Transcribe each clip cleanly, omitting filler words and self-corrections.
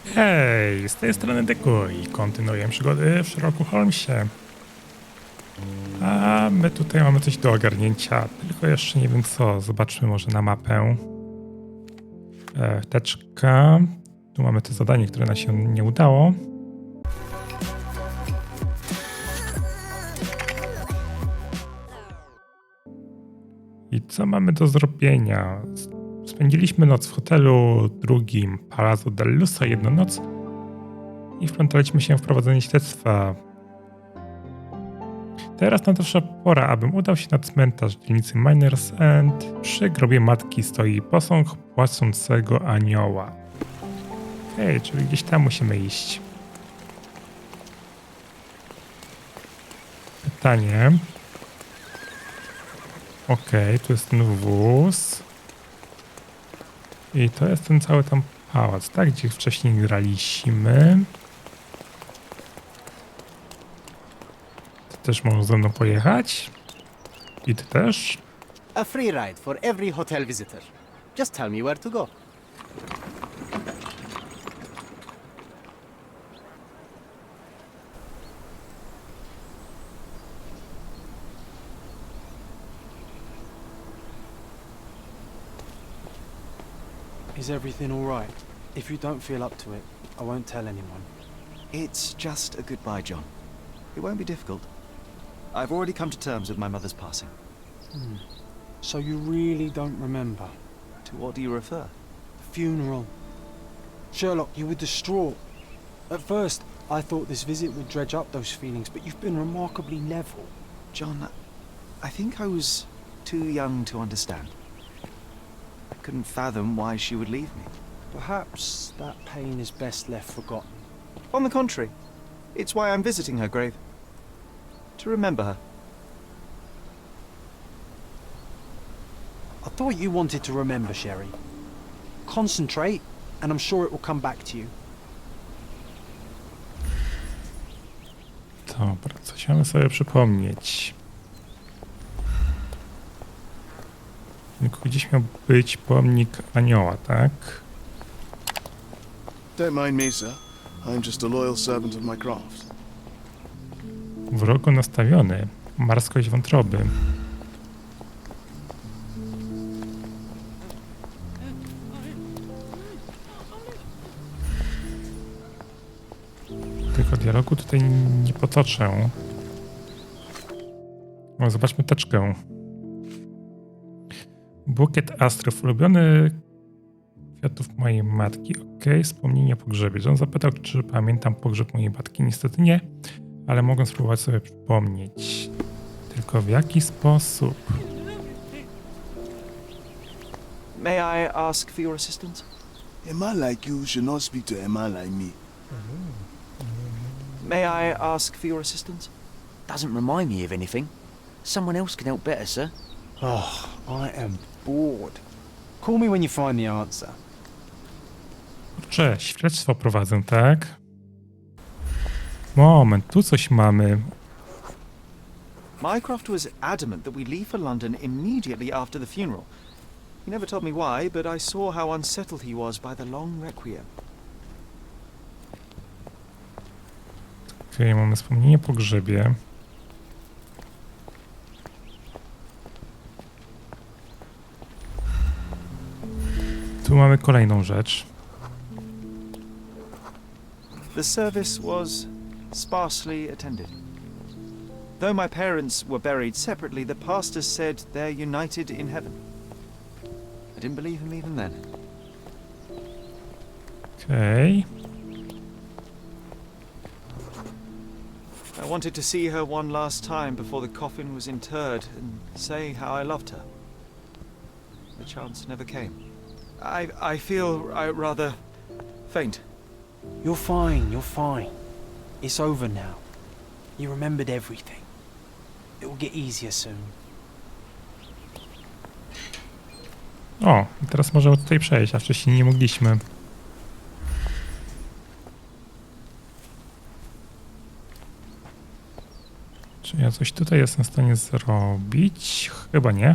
Hej, z tej strony Deku i kontynuuję przygody w Sherlocku Holmesie. A my tutaj mamy coś do ogarnięcia, tylko jeszcze nie wiem co. Zobaczmy może na mapę. Teczka. Tu mamy to zadanie, które nam się nie udało. I co mamy do zrobienia? Spędziliśmy noc w hotelu drugim Palazzo del Lusso, jedną noc i wplątaliśmy się w prowadzenie śledztwa. Teraz nadeszła pora, abym udał się na cmentarz w dzielnicy Miners End. Przy grobie matki stoi posąg płaczącego anioła. Okej, czyli gdzieś tam musimy iść. Pytanie. Okej, tu jest ten wóz. I to jest ten cały tam pałac, tak? Gdzie wcześniej graliśmy. Ty też możesz ze mną pojechać? I ty też? A free ride for every hotel visitor. Just tell me where to go. Is everything all right? If you don't feel up to it, I won't tell anyone. It's just a goodbye, John. It won't be difficult. I've already come to terms with my mother's passing. So you really don't remember? To what do you refer? The funeral. Sherlock, you were distraught. At first, I thought this visit would dredge up those feelings, but you've been remarkably level. John, I think I was too young to understand. I couldn't fathom why she would leave me. Perhaps that pain is best left forgotten. On the contrary, it's why I'm visiting her grave. To remember her. I thought you wanted to remember, Sherry. Concentrate, and I'm sure it will come back to you. Dobra, coś mamy sobie przypomnieć. Tylko gdzieś miał być pomnik anioła, tak? Don't mind me, sir. I'm just a loyal servant of my craft. Wrogo nastawiony. Marskość wątroby. Tylko dialogu tutaj nie potoczę. O, zobaczmy teczkę. Bukiet astrów. Ulubiony kwiatów mojej matki. Okej, wspomnienie o pogrzebie. John zapytał, czy pamiętam pogrzeb mojej matki. Niestety nie, ale mogę spróbować sobie przypomnieć. Tylko w jaki sposób? May I ask for your assistance? A man like you should not speak to a man like me. May I ask for your assistance? Doesn't remind me of anything. Someone else can help better, sir. Oh, I am bored. Call me when you find the answer. Kurczę, śledztwo prowadzę, tak? Moment, tu coś mamy. Mycroft was adamant that we leave for London immediately after the funeral. He never told me why, but I saw how unsettled he was by the long requiem. Okej, mamy wspomnienie o pogrzebie. Tu mamy kolejną rzecz. The service was sparsely attended. Though my parents were buried separately, the pastor said they're united in heaven. I didn't believe him even then. Okej. I wanted to see her one last time before the coffin was interred and say how I loved her. The chance never came. I feel rather faint. You're fine, you're fine. It's over now. You remembered everything. It will get easier soon. O, i teraz możemy tutaj przejść, a wcześniej nie mogliśmy. Czy ja coś tutaj jestem w stanie zrobić? Chyba nie.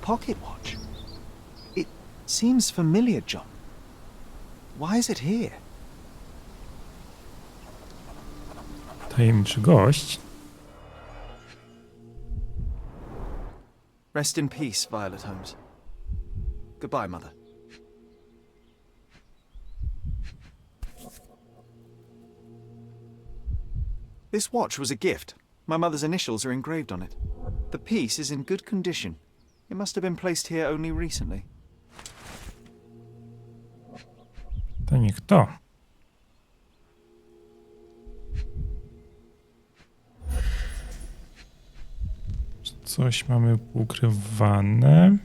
pocket watch. It seems familiar, John. Why is it here? Tajemniczy gość. Rest in peace, Violet Holmes. Goodbye, Mother. This watch was a gift. My mother's initials are engraved on it. The piece is in good condition. It must have been placed here only recently. To nie kto. Coś mamy ukrywane.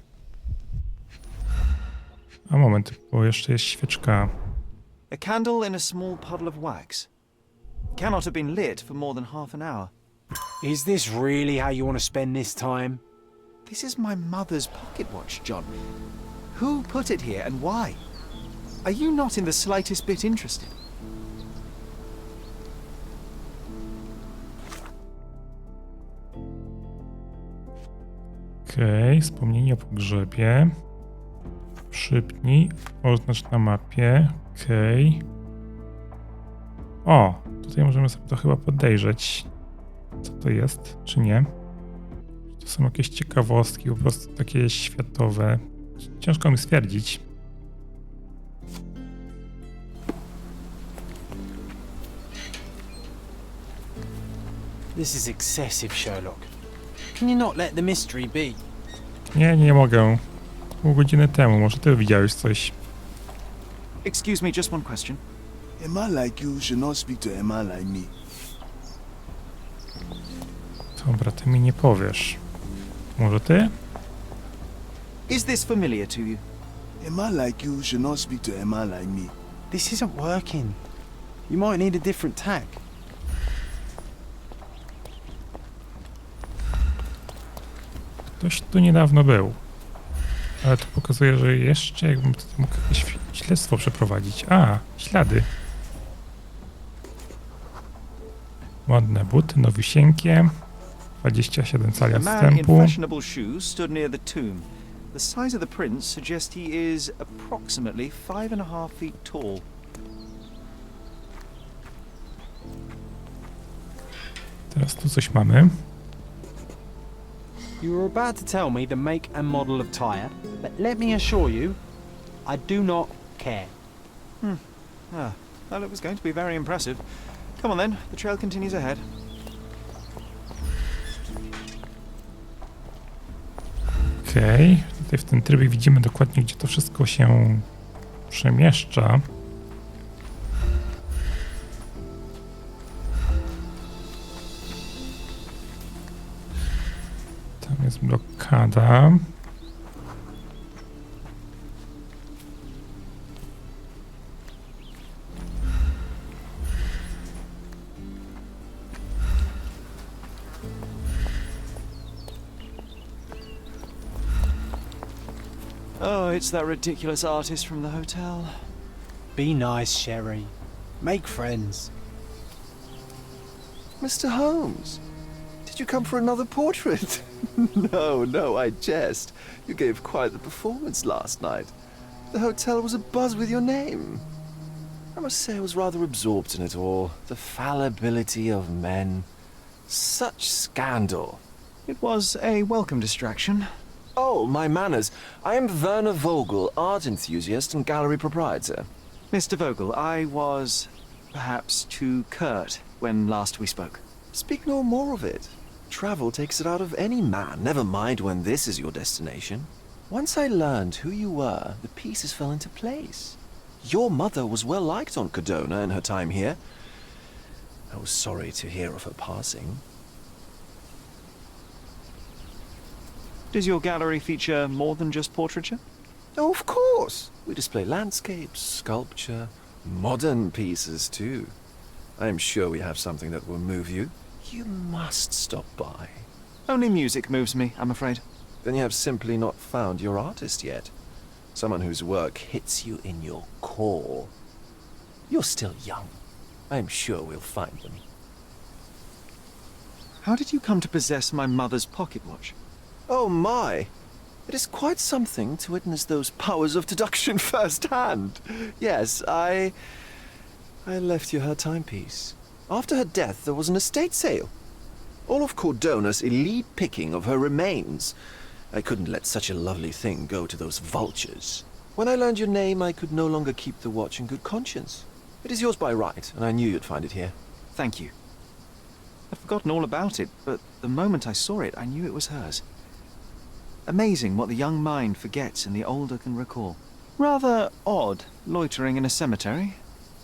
A moment, bo jeszcze jest świeczka. A candle in a small puddle of wax. It cannot have been lit for more than half an hour. Is this really how you want to spend this time? This is my mother's pocket watch, John. Who put it here and why? Are you not in the slightest bit interested? Okej, wspomnienie o pogrzebie. Przypnij, oznacz na mapie. Okej. O, tutaj możemy sobie to chyba podejrzeć. Co to jest, czy nie? To są jakieś ciekawostki, po prostu takie światowe. Ciężko mi stwierdzić. This is excessive, Sherlock. Can you not let the mystery be? Nie mogę. Pół godziny temu, może ty widziałeś coś. Excuse me, just one question. A man like you should not speak to a man like me. Dobra, ty mi nie powiesz. Może ty? Is this familiar to you? A man like you should not speak to a man like me. This isn't working. You might need a different tack. Ktoś tu niedawno był. Ale to pokazuje, że jeszcze jakbym tutaj mógł jakieś śledztwo przeprowadzić. A, ślady. Ładne buty, nowisieńkie. 27 cali A man in odstępu. fashionable shoes stood near the tomb. The size of the print suggests he is approximately 5.5 feet tall. Teraz tu coś mamy. You were about to tell me the make and model of tyre, but let me assure you, I do not care. Well, it was going to be very impressive. Come on then, the trail continues ahead. Okej, tutaj w tym trybie widzimy dokładnie, gdzie to wszystko się przemieszcza. Tam jest blokada. Oh, it's that ridiculous artist from the hotel. Be nice, Sherry. Make friends. Mr. Holmes, did you come for another portrait? No, I jest. You gave quite the performance last night. The hotel was abuzz with your name. I must say I was rather absorbed in it all. The fallibility of men. Such scandal. It was a welcome distraction. Oh, my manners. I am Werner Vogel, art enthusiast and gallery proprietor. Mr. Vogel, I was perhaps too curt when last we spoke. Speak no more of it. Travel takes it out of any man, never mind when this is your destination. Once I learned who you were, the pieces fell into place. Your mother was well liked on Cadona in her time here. I was sorry to hear of her passing. Does your gallery feature more than just portraiture? Oh, of course. We display landscapes, sculpture, modern pieces too. I am sure we have something that will move you. You must stop by. Only music moves me, I'm afraid. Then you have simply not found your artist yet. Someone whose work hits you in your core. You're still young. I am sure we'll find them. How did you come to possess my mother's pocket watch? Oh my! It is quite something to witness those powers of deduction firsthand. Yes, I left you her timepiece. After her death, there was an estate sale. All of Cordona's elite picking of her remains. I couldn't let such a lovely thing go to those vultures. When I learned your name, I could no longer keep the watch in good conscience. It is yours by right, and I knew you'd find it here. Thank you. I'd forgotten all about it, but the moment I saw it, I knew it was hers. Amazing what the young mind forgets and the older can recall. Rather odd, loitering in a cemetery.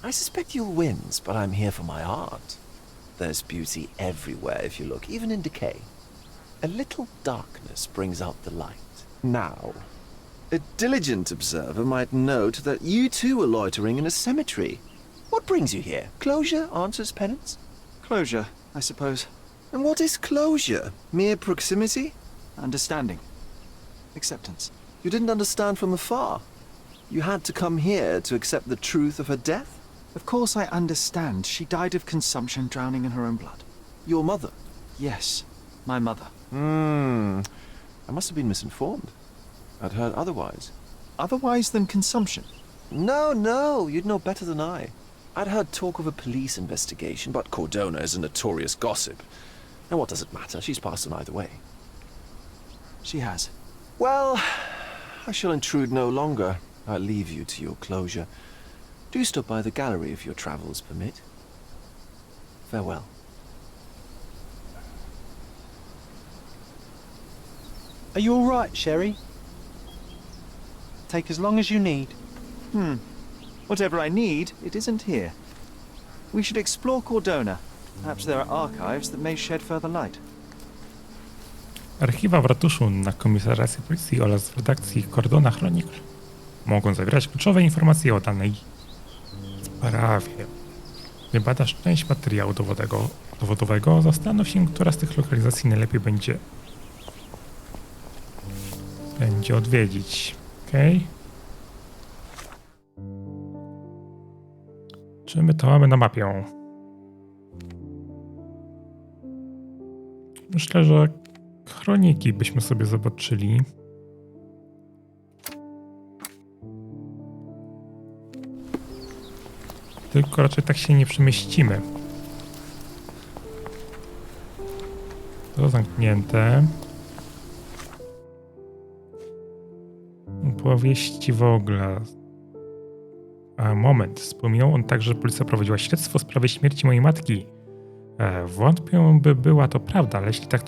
I suspect you'll win, but I'm here for my art. There's beauty everywhere if you look, even in decay. A little darkness brings out the light. Now, a diligent observer might note that you too were loitering in a cemetery. What brings you here? Closure answers penance? Closure, I suppose. And what is closure? Mere proximity? Understanding. Acceptance. You didn't understand from afar. You had to come here to accept the truth of her death? Of course I understand. She died of consumption, drowning in her own blood. Your mother? Yes, my mother. I must have been misinformed. I'd heard otherwise. Otherwise than consumption? No, you'd know better than I. I'd heard talk of a police investigation, but Cordona is a notorious gossip. And what does it matter? She's passed on either way. She has. Well, I shall intrude no longer. I'll leave you to your closure. Do stop by the gallery if your travels permit. Farewell. Are you all right, Sherry? Take as long as you need. Whatever I need, it isn't here. We should explore Cordona. Perhaps there are archives that may shed further light. Archiwa w ratuszu na komisariacie policji oraz w redakcji Cordona Chronicle mogą zawierać kluczowe informacje o danej sprawie. Gdy badasz część materiału dowodowego, zastanów się, która z tych lokalizacji najlepiej będzie odwiedzić. Okej. Czy my to mamy na mapie? Myślę, że kroniki byśmy sobie zobaczyli. Tylko raczej tak się nie przemieścimy. To zamknięte. Opowieści w ogóle. A moment, wspominał on także, że policja prowadziła śledztwo w sprawie śmierci mojej matki. Wątpię, by była to prawda, ale jeśli tak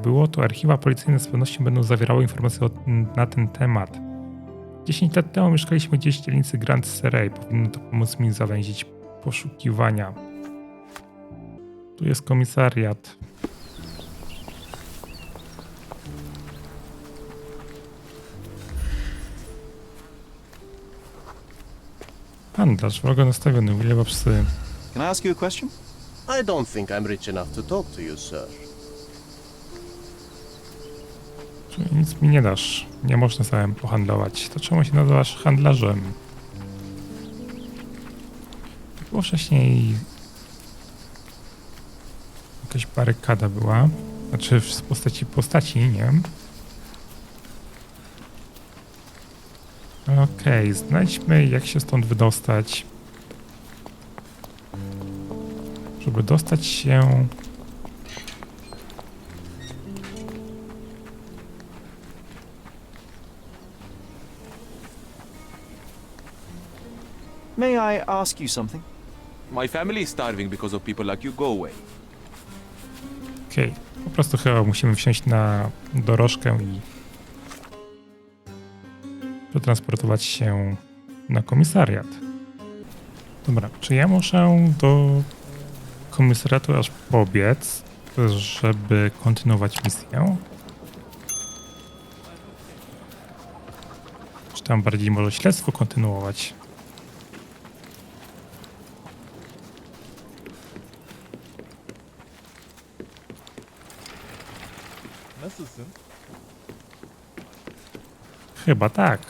było, to archiwa policyjne z pewnością będą zawierały informacje na ten temat. 10 lat temu mieszkaliśmy gdzieś w dzielnicy Grand Surrey. Powinno to pomóc mi zawęzić poszukiwania. Tu jest komisariat. Handlarz, wrogo nastawiony, wylewa psy. Can I ask you a question? I don't think I'm rich enough to talk to you, sir. Czyli nic mi nie dasz. Nie można samym pohandlować. To czemu się nazywasz handlarzem? Było wcześniej... Jakaś barykada była. Znaczy w postaci, nie wiem. Okej, znajdźmy jak się stąd wydostać. Żeby dostać się... May I ask you something? My family is starving because of people like you. Go away. Okej, po prostu chyba musimy wsiąść na dorożkę i przetransportować się na komisariat. Dobra, czy ja muszę do komisariatu aż pobiec, żeby kontynuować misję? Czy tam bardziej może śledztwo kontynuować? Chyba tak.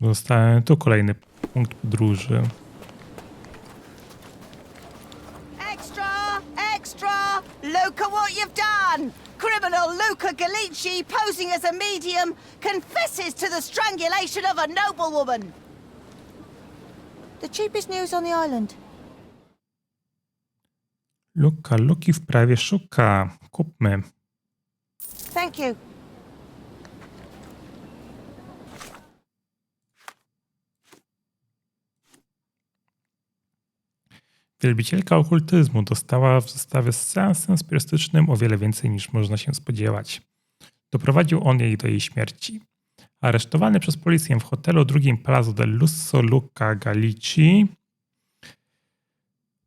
Zostałem tu kolejny punkt podróży. Extra! Extra! Look at what you've done! criminal Luca Gallici, posing as a medium, confesses to the strangulation of a noblewoman. The cheapest news on the island. Luki w prawie szuka. Kupmy. Thank you. Wielbicielka okultyzmu dostała w zestawie z seansem spirytystycznym o wiele więcej niż można się spodziewać. Doprowadził on jej do jej śmierci. Aresztowany przez policję w hotelu drugim Palazzo del Lusso Luca Gallici,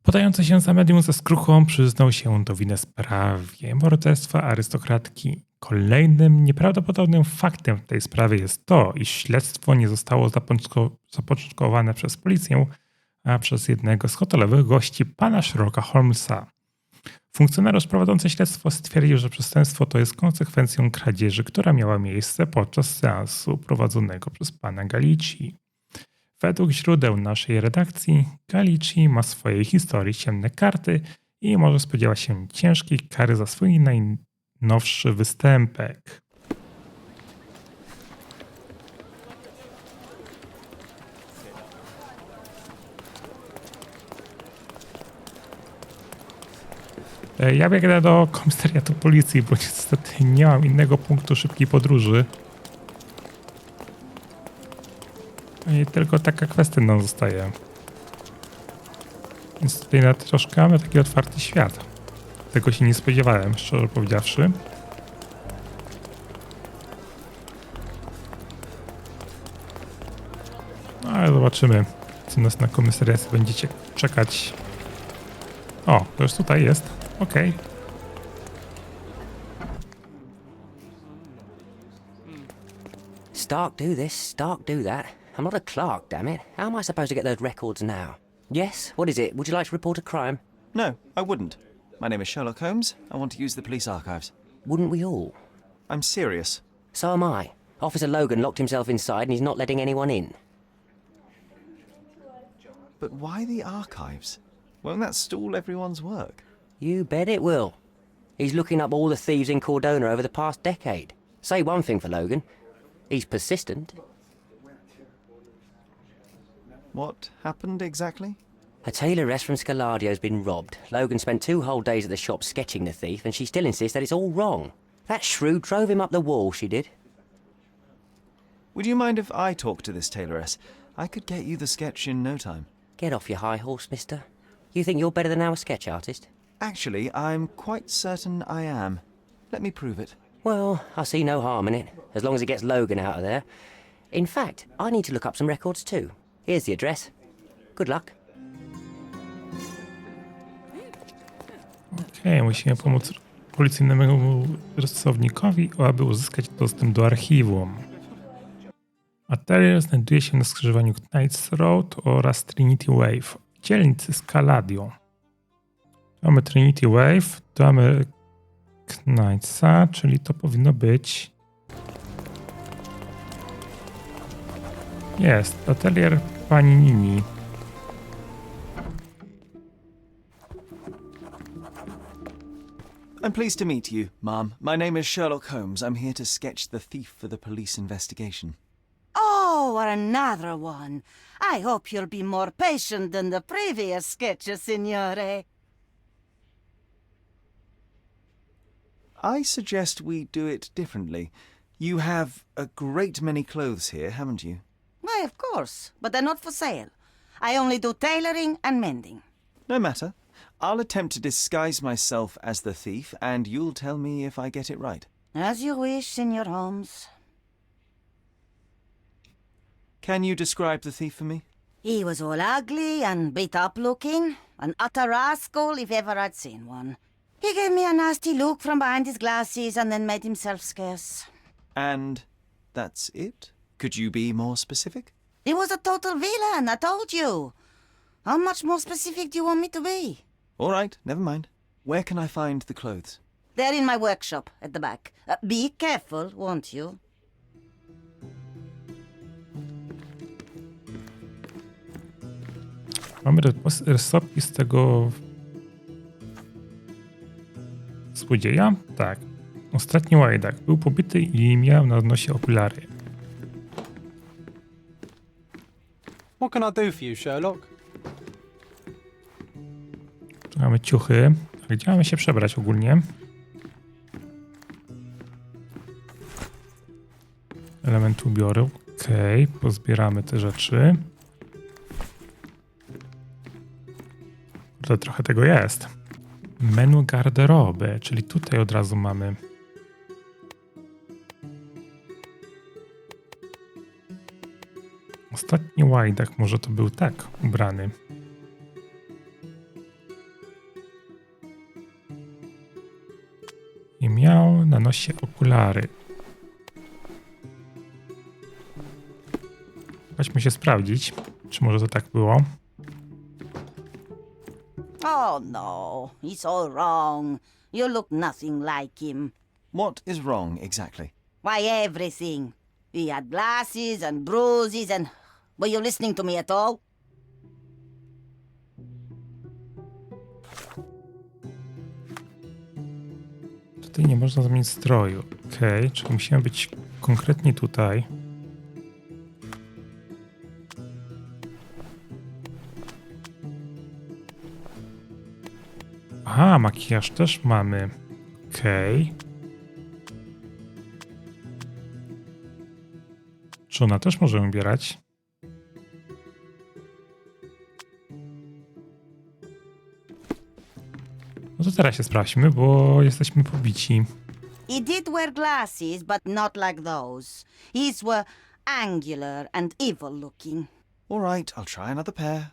podający się za medium ze skruchą, przyznał się do winy sprawie morderstwa arystokratki. Kolejnym nieprawdopodobnym faktem w tej sprawie jest to, iż śledztwo nie zostało zapoczątkowane przez policję, a przez jednego z hotelowych gości, pana Sherlocka Holmesa. Funkcjonariusz prowadzący śledztwo stwierdził, że przestępstwo to jest konsekwencją kradzieży, która miała miejsce podczas seansu prowadzonego przez pana Gallici. Według źródeł naszej redakcji, Gallici ma w swojej historii ciemne karty i może spodziewać się ciężkiej kary za swój najnowszy występek. Ja biegnę do komisariatu policji, bo niestety nie mam innego punktu szybkiej podróży. I tylko taka kwestia nam zostaje. Więc tutaj na troszkę mamy taki otwarty świat. Tego się nie spodziewałem, szczerze powiedziawszy. No ale zobaczymy, co nas na komisariacie będziecie czekać. O, to już tutaj jest. Okej. Stark do this, Stark do that. I'm not a clerk, damn it. How am I supposed to get those records now? Yes, what is it? Would you like to report a crime? No, I wouldn't. My name is Sherlock Holmes. I want to use the police archives. Wouldn't we all? I'm serious. So am I. Officer Logan locked himself inside and he's not letting anyone in. But why the archives? Won't that stall everyone's work? You bet it will. He's looking up all the thieves in Cordona over the past decade. Say one thing for Logan. He's persistent. What happened exactly? A tailoress from Scaladio's been robbed. Logan spent 2 whole days at the shop sketching the thief, and she still insists that it's all wrong. That shrew drove him up the wall, she did. Would you mind if I talk to this tailoress? I could get you the sketch in no time. Get off your high horse, mister. You think you're better than our sketch artist? Actually, I'm quite certain I am. Let me prove it. Well, I see no harm in it, as long as it gets Logan out of there. In fact, I need to look up some records too. Here's the address. Good luck. Okej, musimy pomóc policyjnemu rysownikowi, aby uzyskać dostęp do archiwum. Atelier znajduje się na skrzyżowaniu Knights Road oraz Trinity Wave w dzielnicy Scaladio. Tu mamy Trinity Wave, tu mamy Knightsa, czyli to powinno być... Jest, atelier pani Nini. I'm pleased to meet you, ma'am. My name is Sherlock Holmes. I'm here to sketch the thief for the police investigation. Oh, another one. I hope you'll be more patient than the previous sketches, signore. I suggest we do it differently. You have a great many clothes here, haven't you? Why, of course, but they're not for sale. I only do tailoring and mending. No matter. I'll attempt to disguise myself as the thief, and you'll tell me if I get it right. As you wish, Signor Holmes. Can you describe the thief for me? He was all ugly and beat-up looking, an utter rascal if ever I'd seen one. He gave me a nasty look from behind his glasses and then made himself scarce. And that's it? Could you be more specific? He was a total villain, I told you. How much more specific do you want me to be? All right, never mind. Where can I find the clothes? They're in my workshop at the back. Be careful, won't you? Mamy rysopis tego złodzieja? Tak. Ostatni łajdak był pobity i miał na nosie okulary. What can I do for you, Sherlock? Tu mamy ciuchy. A gdzie mamy się przebrać ogólnie? Element ubioru. Okej, pozbieramy te rzeczy. To trochę tego jest. Menu garderoby, czyli tutaj od razu mamy. Ostatni łajdak, może to był tak ubrany. I miał na nosie okulary. Chodźmy się sprawdzić, czy może to tak było. Oh no, it's all wrong. You look nothing like him. What is wrong exactly? Why, everything. He had glasses and bruises and... Were you listening to me at all? Tutaj nie można zmienić stroju. Okej, czyli musimy być konkretnie tutaj. Aha, makijaż też mamy. Okej. Czy ona też możemy ubierać? No to teraz się sprawdźmy, bo jesteśmy pobici. He did wear glasses, but not like those. His were angular and evil looking. All right, I'll try another pair.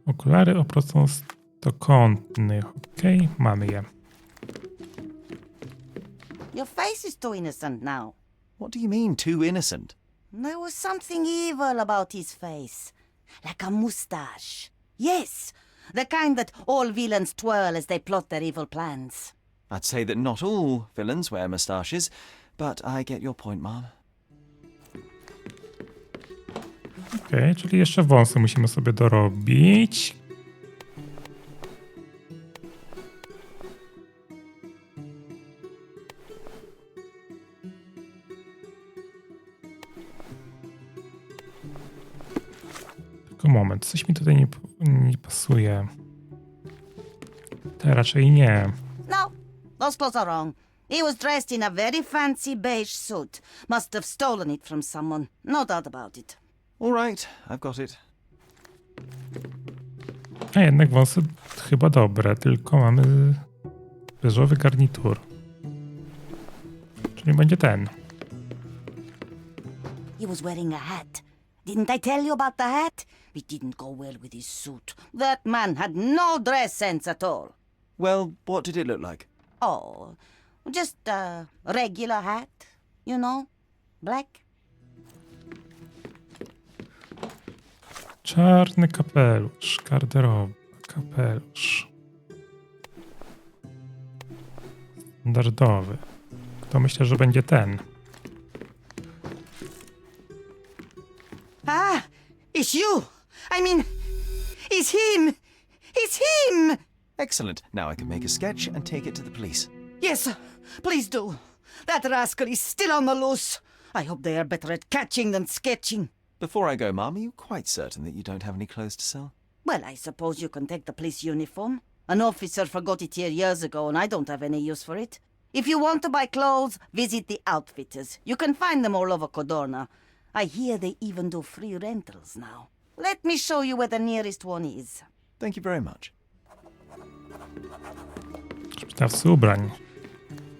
Okulary o prostokątnych. Okej, mamy je. Your face is too innocent now. What do you mean, too innocent? There was something evil about his face. Like a mustache. Yes, the kind that all villains twirl as they plot their evil plans. I'd say that not all villains wear moustaches, but I get your point, Mom. Okej, czyli jeszcze wąsy musimy sobie dorobić. Tylko moment, coś mi tutaj nie pasuje. Te raczej nie. No, those clothes are wrong. He was dressed in a very fancy beige suit. Must have stolen it from someone. No doubt about it. All right, I've got it. A jednak wąsy chyba dobre, tylko mamy beżowy garnitur. Czyli będzie ten. He was wearing a hat. Didn't I tell you about the hat? It didn't go well with his suit. That man had no dress sense at all. Well, what did it look like? Oh, just a regular hat, you know, black. Czarny kapelusz, garderoba, kapelusz. Standardowy. To myślę, że będzie ten. Ah, it's you. I mean, it's him. It's him. Excellent. Now I can make a sketch and take it to the police. Yes, please do. That rascal is still on the loose. I hope they are better at catching than sketching. Before I go, Mom, are you quite certain that you don't have any clothes to sell? Well, I suppose you can take the police uniform. An officer forgot it here years ago, and I don't have any use for it. If you want to buy clothes, visit the outfitters. You can find them all over Codorna. I hear they even do free rentals now. Let me show you where the nearest one is. Thank you very much. Sprzedawcy ubrań.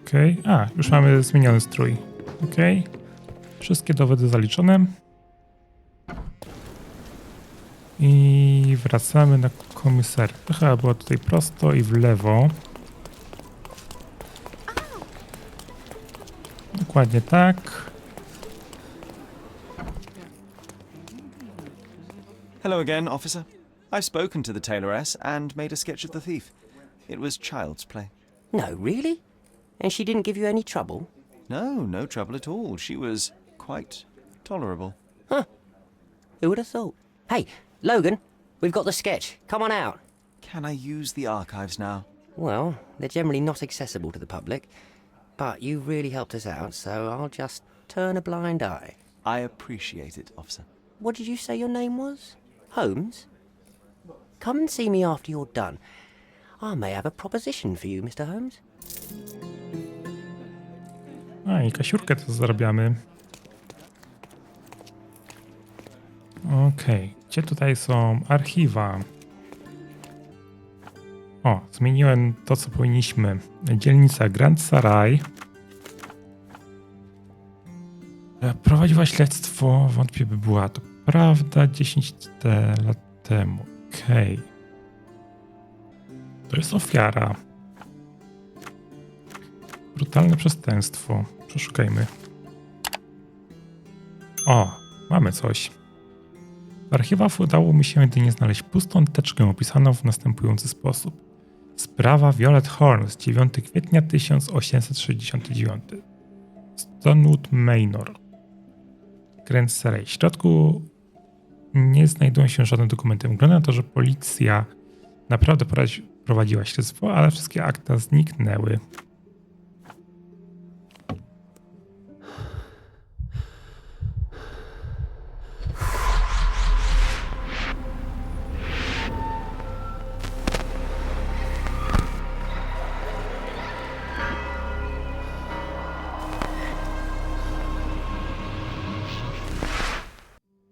Okej. A, już mamy zmieniony strój. Okej. Wszystkie dowody zaliczone. I wracamy na komisariat. To chyba było tutaj prosto i w lewo. Dokładnie tak. Hello again, officer. I've spoken to the tailoress and made a sketch of the thief. It was child's play. No, really? And she didn't give you any trouble? No, no trouble at all. She was quite tolerable. Who would have thought? Hey, Logan, we've got the sketch. Come on out. Can I use the archives now? Well, they're generally not accessible to the public, but you really helped us out, so I'll just turn a blind eye. I appreciate it, officer. What did you say your name was? Holmes? Come and see me after you're done. I may have a proposition for you, Mr. Holmes. A i kasiurkę też zarabiamy. Okej, gdzie tutaj są archiwa? O, zmieniłem to, co powinniśmy. Dzielnica Grand Sarai. Prowadziła śledztwo, wątpię by była to prawda, 10 lat temu. Okej. To jest ofiara. Brutalne przestępstwo. Przeszukajmy. O, mamy coś. W archiwach udało mi się jedynie znaleźć pustą teczkę opisaną w następujący sposób. Sprawa Violet Holmes, 9 kwietnia 1869. Stonewood Manor. Grand Sarai. W środku nie znajdują się żadne dokumenty. Wygląda na to, że policja naprawdę prowadziła śledztwo, ale wszystkie akta zniknęły.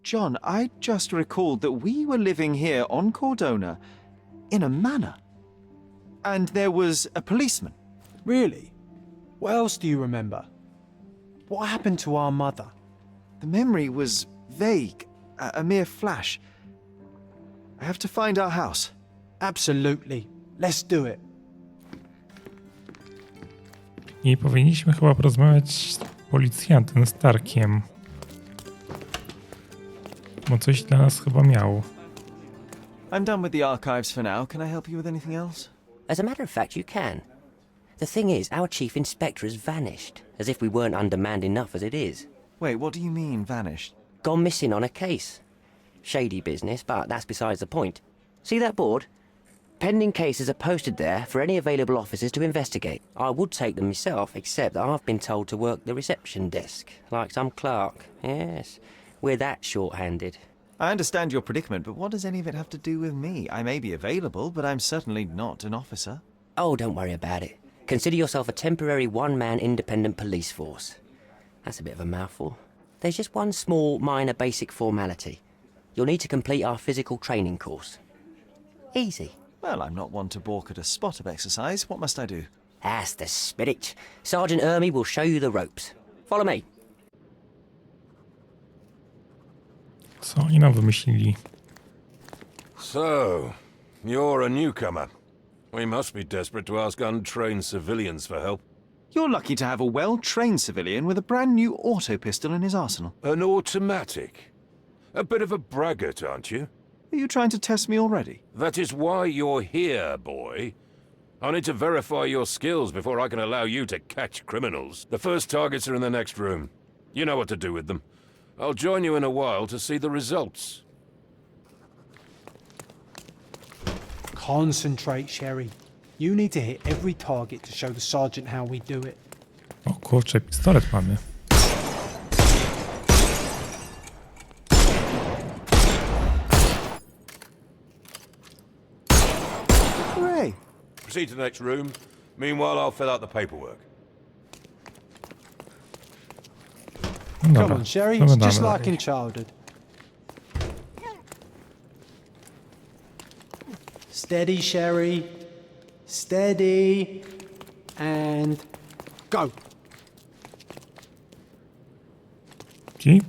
John, I just recalled that we were living here on Cordona in a manor. And there was a policeman. Really? What else do you remember? What happened to our mother? The memory was vague, a mere flash. I have to find our house. Absolutely. Let's do it. I powinniśmy chyba porozmawiać z policjantem Starkiem. Bo coś dla nas chyba miał. I'm done with the archives for now. Can I help you with anything else? As a matter of fact, you can. The thing is, our chief inspector has vanished, as if we weren't undermanned enough as it is. Wait, what do you mean, vanished? Gone missing on a case. Shady business, but that's besides the point. See that board? Pending cases are posted there for any available officers to investigate. I would take them myself, except that I've been told to work the reception desk, like some clerk. Yes, we're that short-handed. I understand your predicament, but what does any of it have to do with me? I may be available, but I'm certainly not an officer. Oh, don't worry about it. Consider yourself a temporary one-man independent police force. That's a bit of a mouthful. There's just one small, minor basic formality. You'll need to complete our physical training course. Easy. Well, I'm not one to balk at a spot of exercise. What must I do? That's the spirit. Sergeant Ermy will show you the ropes. Follow me. Co oni nam wymyślili? So, you're a newcomer. We must be desperate to ask untrained civilians for help. You're lucky to have a well-trained civilian with a brand new auto pistol in his arsenal. An automatic? A bit of a braggart, aren't you? Are you trying to test me already? That is why you're here, boy. I need to verify your skills before I can allow you to catch criminals. The first targets are in the next room. You know what to do with them. I'll join you in a while to see the results. Concentrate, Sherry. You need to hit every target to show the sergeant how we do it. O kurczę, pistolet mamy. Hooray! Proceed to the next room. Meanwhile, I'll fill out the paperwork. No dobra, Come on, Sherry. co my It's just damy like dalej? in childhood. Steady, Sherry. Steady. And go. Ci?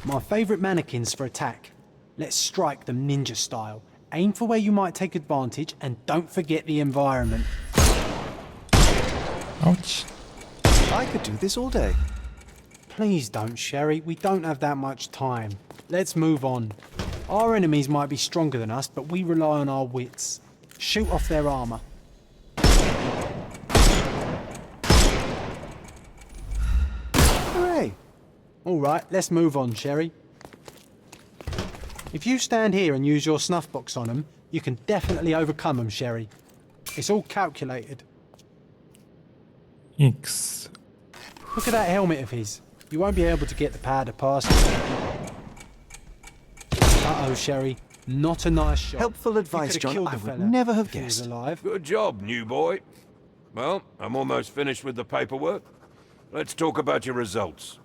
My favourite mannequins for attack. Let's strike them ninja style. Aim for where you might take advantage and don't forget the environment. Auć. I could do this all day. Please don't, Sherry. We don't have that much time. Let's move on. Our enemies might be stronger than us, but we rely on our wits. Shoot off their armour. Hooray! All right, let's move on, Sherry. If you stand here and use your snuff box on them, you can definitely overcome them, Sherry. It's all calculated. X. Look at that helmet of his. You won't be able to get the powder past it. Uh-oh, Sherry. Not a nice shot. Helpful You advice, could've John. killed I the would fella never have if he was guessed. alive. Good job, new boy. Well, I'm almost finished with the paperwork. Let's talk about your results.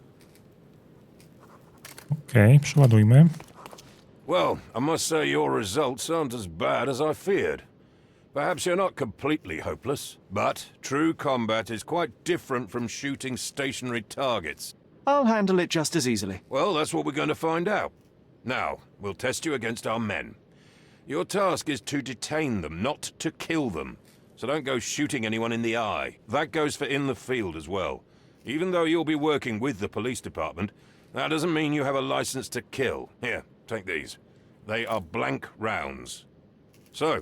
Okej, przeładujmy. Well, I must say your results aren't as bad as I feared. Perhaps you're not completely hopeless, but true combat is quite different from shooting stationary targets. I'll handle it just as easily. Well, that's what we're going to find out. Now, we'll test you against our men. Your task is to detain them, not to kill them. So don't go shooting anyone in the eye. That goes for in the field as well. Even though you'll be working with the police department, that doesn't mean you have a license to kill. Here, take these. They are blank rounds. So,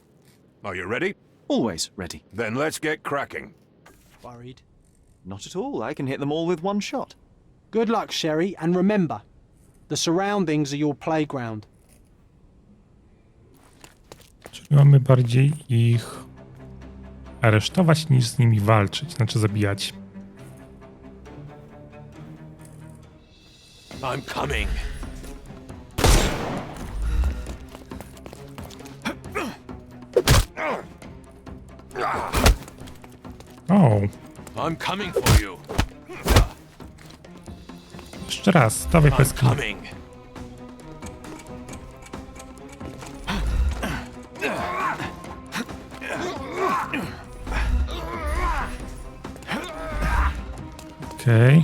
are you ready? Always ready. Then let's get cracking. Worried. Not at all. I can hit them all with one shot. Good luck, Sherry, and remember, the surroundings are your playground. Czyli mamy bardziej ich aresztować niż z nimi walczyć, znaczy zabijać. I'm coming. O, I'm coming for you. jeszcze raz, dawaj I'm peski. coming. Okej.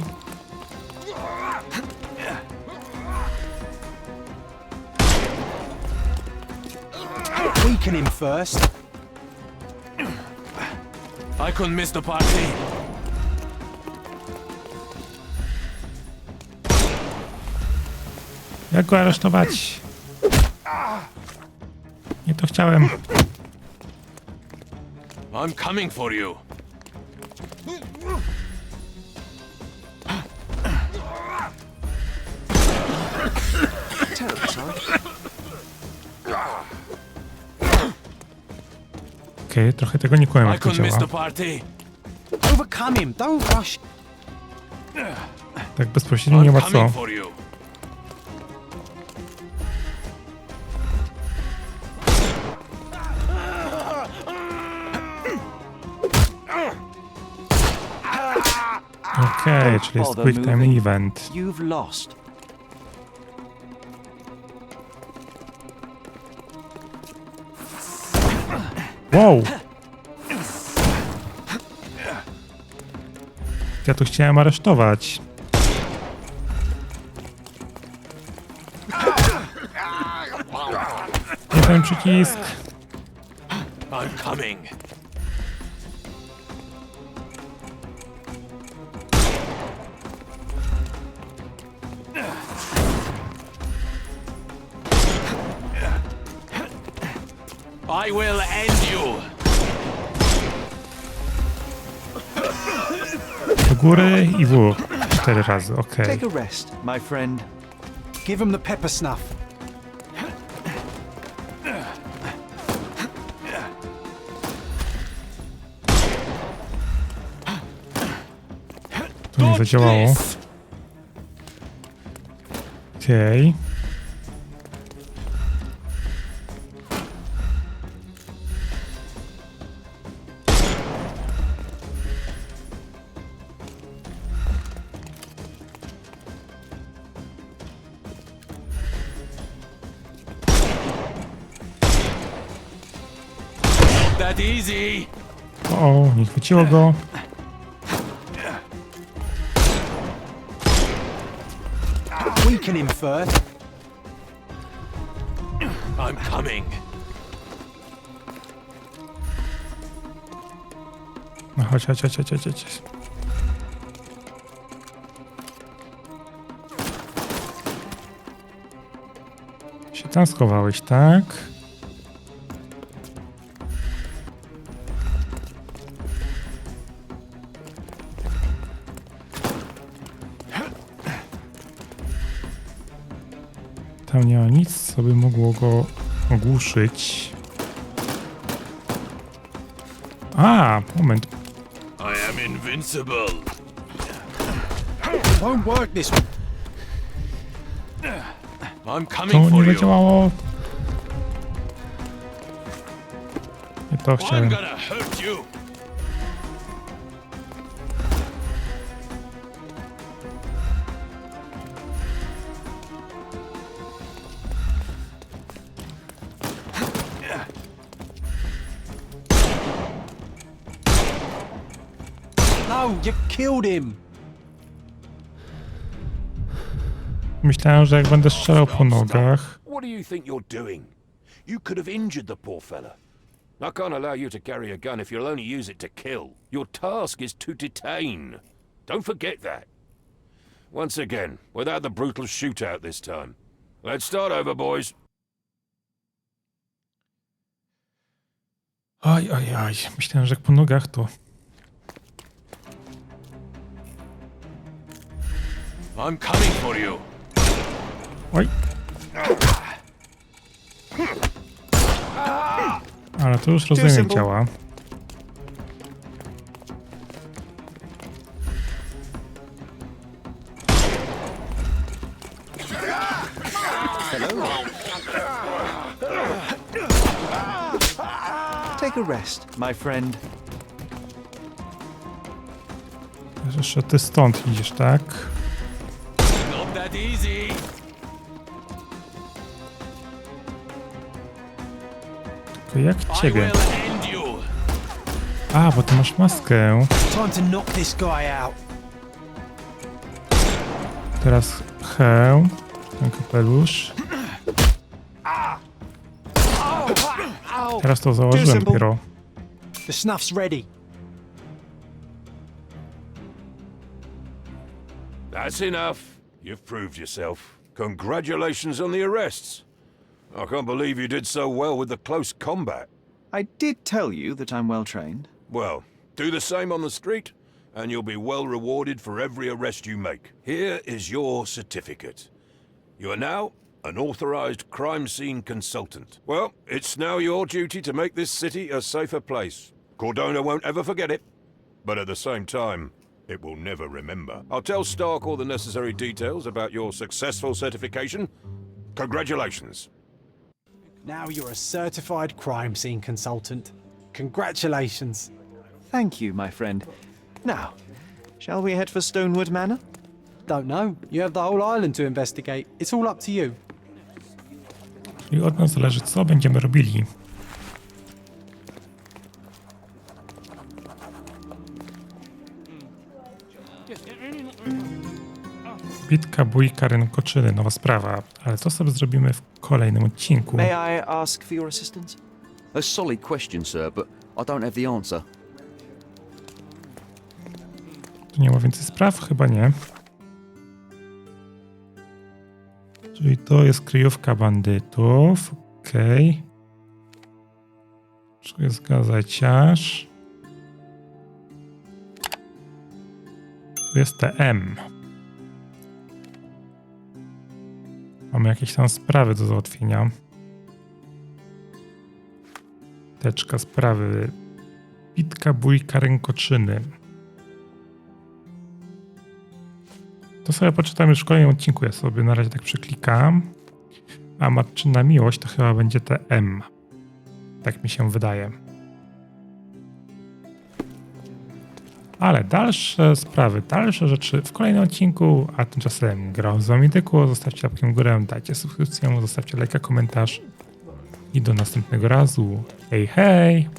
Weaken him first. I couldn't miss the party. Jak go aresztować? Nie to chciałem. I'm coming for you. Terribly sorry. Okej, trochę tego nie kłamałem, I jak to couldn't miss działa. the party. Overcome him. Don't rush. Tak bezpośrednio nie ma I'm co. coming for you. Okej, czyli jest quick time event. You've lost. Wow! Ja tu chciałem aresztować. Nie ten przycisk. I'm coming. I will end you. Do góry i w. 4 razy, okej. Take a rest, my friend. Give him the pepper snuff. To nie zadziałało. Okej. That easy. O, nie chwyciło go. Weaken him first. I'm coming. No chodź, chodź, chodź, chodź, chodź, chodź. Się tam schowałeś, tak? Tam nie ma nic, co by mogło go ogłuszyć. A, moment. I am invincible. Won't work this one. I'm To coming nie for you. zadziałało. Nie to I'm chciałem. gonna hurt you. No, you killed him. Myślałem, że jak będę strzelał po nogach. What do you think you're doing? You could have injured the poor fella. I can't allow you to carry a gun if you'll only use it to kill. Your task is to detain. Don't forget that. Once again, without the brutal shootout this time. Let's start over, boys. Oj. Myślałem, że jak po nogach to... I'm coming for you. Oj. Ale to już rozumiem simple. działa. Take a rest, my friend. Jeszcze ty stąd idziesz, tak? Not that easy. To jak I ciebie? will end you. A, bo ty masz maskę. Time to knock this guy out. Teraz hełm, ten kapelusz. Teraz to założyłem dopiero. The snuff's ready. That's enough. You've proved yourself. Congratulations on the arrests. I can't believe you did so well with the close combat. I did tell you that I'm well trained. Well, do the same on the street, and you'll be well rewarded for every arrest you make. Here is your certificate. You are now an authorized crime scene consultant. Well, it's now your duty to make this city a safer place. Cordona won't ever forget it, but at the same time, it will never remember. I'll tell Stark all the necessary details about your successful certification. Congratulations. Now you're a certified crime scene consultant. Congratulations. Thank you, my friend. Now, shall we head for Stonewood Manor? Don't know. You have the whole island to investigate. It's all up to you. I od nas zależy, co będziemy robili. Bitka, bójka, rękoczyny, nowa sprawa. Ale co sobie zrobimy w kolejnym odcinku? May I ask for your assistance? A solid question, sir, but I don't have the answer. Tu nie ma więcej spraw? Chyba nie. Czyli to jest kryjówka bandytów. Okej. Tu jest gazeciarz. Tu jest TM. Mamy jakieś tam sprawy do załatwienia. Teczka sprawy. Bitka, bójka, rękoczyny. To sobie poczytam już w kolejnym odcinku. Ja sobie na razie tak przeklikam. A matczyna miłość to chyba będzie TM. Tak mi się wydaje. Ale dalsze sprawy, dalsze rzeczy w kolejnym odcinku, a tymczasem grał z wami tylko. Zostawcie łapkę w górę, dajcie subskrypcję, zostawcie lajka, komentarz i do następnego razu. Hej, hej!